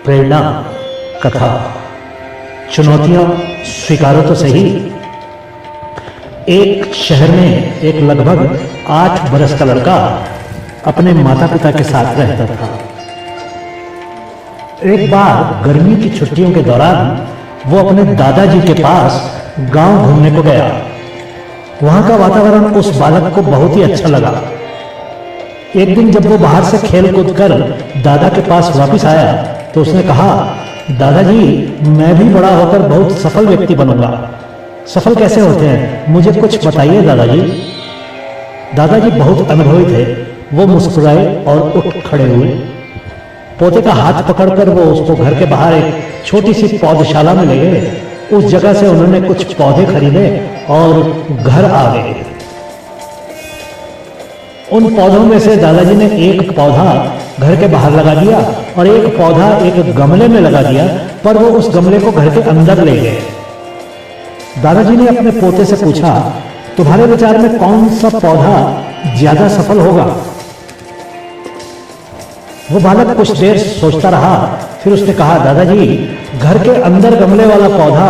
प्रेरणा कथा। चुनौतियां स्वीकारो तो सही। एक शहर में एक लगभग 8 बरस का लड़का अपने माता पिता के साथ रहता था। एक बार गर्मी की छुट्टियों के दौरान वो अपने दादाजी के पास गांव घूमने को गया। वहां का वातावरण उस बालक को बहुत ही अच्छा लगा। एक दिन जब वो बाहर से खेल कूद कर दादा के पास वापस आया तो उसने कहा, दादाजी मैं भी बड़ा होकर बहुत सफल व्यक्ति बनूंगा। सफल कैसे होते हैं, मुझे कुछ बताइए दादाजी। दादाजी बहुत अनुभवी थे। वो मुस्कुराए और उठ खड़े हुए। पोते का हाथ पकड़कर वो उसको घर के बाहर एक छोटी सी पौधशाला में ले गए। उस जगह से उन्होंने कुछ पौधे खरीदे और घर आ गए। उन पौधों में से दादाजी ने एक पौधा घर के बाहर लगा दिया और एक पौधा एक गमले में लगा दिया, पर वो उस गमले को घर के अंदर ले गए। दादाजी ने अपने पोते से पूछा, तुम्हारे विचार में कौन सा पौधा ज्यादा सफल होगा? वो बालक कुछ देर सोचता रहा, फिर उसने कहा, दादाजी घर के अंदर गमले वाला पौधा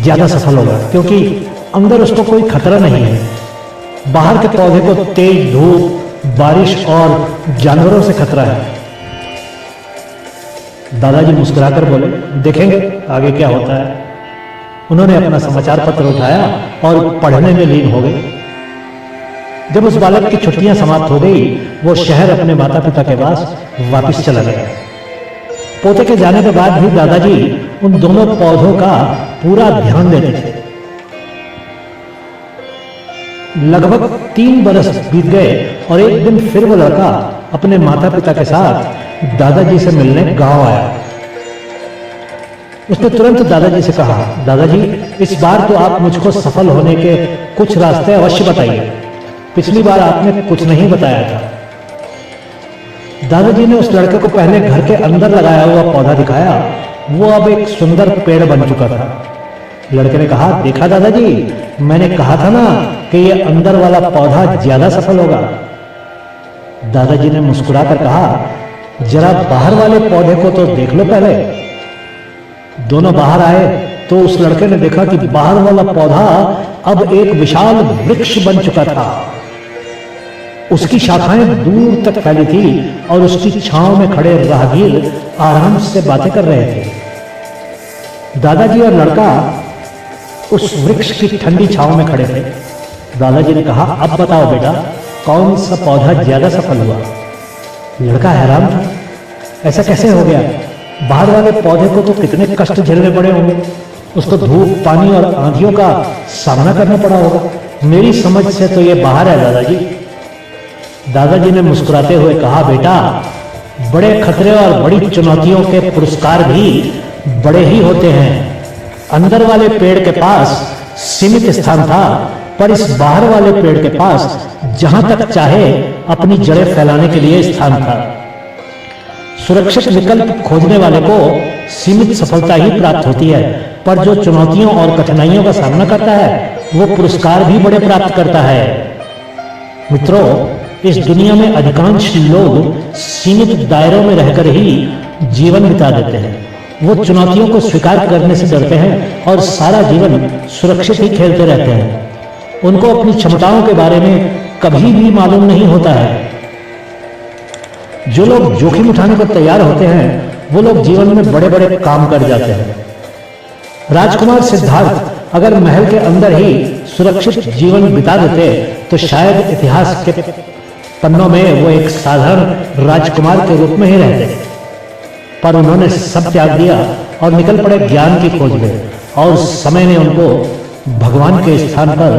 ज्यादा सफल होगा, क्योंकि अंदर उसको कोई खतरा नहीं है। बाहर के पौधे को तेज धूप, बारिश और जानवरों से खतरा है। दादाजी मुस्कुराकर बोले, देखेंगे आगे क्या होता है। उन्होंने अपना समाचार पत्र उठाया और पढ़ने में लीन हो गए। जब उस बालक की छुट्टियां समाप्त हो गई, वो शहर अपने माता पिता के पास वापस चला गया। पोते के जाने के बाद भी दादाजी उन दोनों पौधों का पूरा ध्यान देते थे। लगभग 3 बरस बीत गए और एक दिन फिर वो लड़का अपने माता पिता के साथ दादाजी से मिलने गांव आया। उसने तुरंत दादाजी से कहा, दादाजी इस बार तो आप मुझको सफल होने के कुछ रास्ते अवश्य बताइए। पिछली बार आपने कुछ नहीं बताया था। दादाजी ने उस लड़के को पहले घर के अंदर लगाया हुआ पौधा दिखाया। वो अब एक सुंदर पेड़ बन चुका था। लड़के ने कहा, देखा दादाजी, मैंने कहा था ना कि ये अंदर वाला पौधा ज्यादा सफल होगा। दादाजी ने मुस्कुराकर कहा, जरा बाहर वाले पौधे को तो देख लो पहले। दोनों बाहर आए तो उस लड़के ने देखा कि बाहर वाला पौधा अब एक विशाल वृक्ष बन चुका था। उसकी शाखाएं दूर तक फैली थी और उसकी छांव में खड़े राहगीर आराम से बातें कर रहे थे। दादाजी और लड़का उस वृक्ष की ठंडी छांव में खड़े थे। दादाजी ने कहा, अब बताओ बेटा, कौन सा पौधा ज्यादा सफल हुआ? लड़का हैरान था, ऐसा कैसे हो गया? बाहर वाले पौधे को तो कितने कष्ट झेलने पड़े होंगे। उसको धूप, पानी और आंधियों का सामना करना पड़ा होगा। मेरी समझ से तो ये बाहर है दादाजी। दादाजी ने मुस्कुराते हुए कहा, बेटा, बड़े खतरे और बड़ी चुनौतियों के पुरस्कार भी बड़े ही होते हैं। अंदर वाले पेड़ के पास सीमित स्थान था, पर इस बाहर वाले पेड़ के पास जहां तक चाहे अपनी जड़ें फैलाने के लिए स्थान था। सुरक्षित विकल्प खोजने वाले को सीमित सफलता ही प्राप्त होती है, पर जो चुनौतियों और कठिनाइयों का सामना करता है वो पुरस्कार भी बड़े प्राप्त करता है। मित्रों, इस दुनिया में अधिकांश लोग सीमित दायरों में रहकर ही जीवन बिता देते हैं। वो चुनौतियों को स्वीकार करने से डरते हैं और सारा जीवन सुरक्षित ही खेलते रहते हैं। उनको अपनी क्षमताओं के बारे में कभी भी मालूम नहीं होता है। जो लोग जोखिम उठाने को तैयार होते हैं वो लोग जीवन में बड़े बड़े काम कर जाते हैं। राजकुमार सिद्धार्थ अगर महल के अंदर ही सुरक्षित जीवन बिता देते तो शायद इतिहास के पन्नों में वो एक साधारण राजकुमार के रूप में ही रहते, पर उन्होंने सब त्याग दिया और निकल पड़े ज्ञान की खोज में, और समय ने उनको भगवान के स्थान पर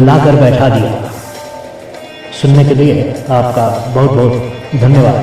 लाकर बैठा दिया। सुनने के लिए आपका बहुत बहुत धन्यवाद।